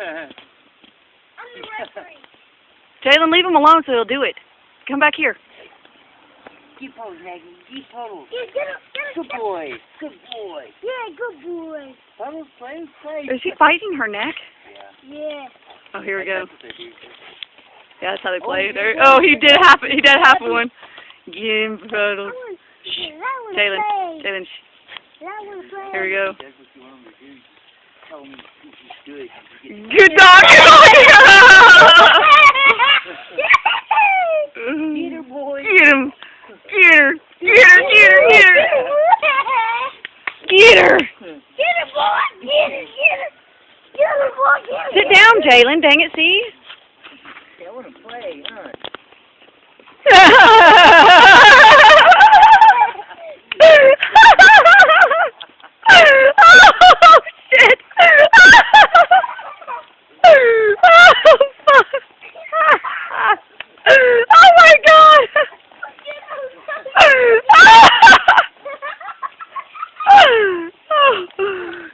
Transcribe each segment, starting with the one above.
the referee. Jalen, leave him alone so he'll do it. Come back here. Keep hold, Maggie. Keep hold. Yeah, get him. Good boy. Good boy. Yeah, good boy. Puddles, play. Is he biting her neck? Yeah. Yeah. Oh, here we go. That's what they do. Yeah, that's how they play. Oh, There. yeah. Oh, he did half of one. Get him, Puddles. That Jalen, play. Jalen, That one play. here we go. That's what you want him to do. Tell him he's good. Good dog. Get her, boy. Get him. Get her. Get her. Get her. Get her. Get her. Get her, boy. Get her. Get her. Get her, boy. Get her. Sit down, Jalen. Dang it, see? I want to play, huh? Oh, shit. Oh, my God.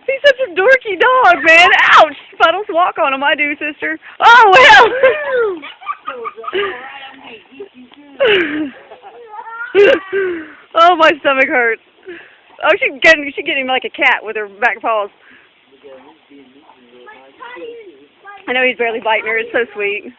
He's such a dorky dog, man. Ouch. Puddles, walk on him. I do, sister. Oh, well. Oh, my stomach hurts. Oh, she's getting him like a cat with her back paws. I know he's barely biting her. It's so sweet.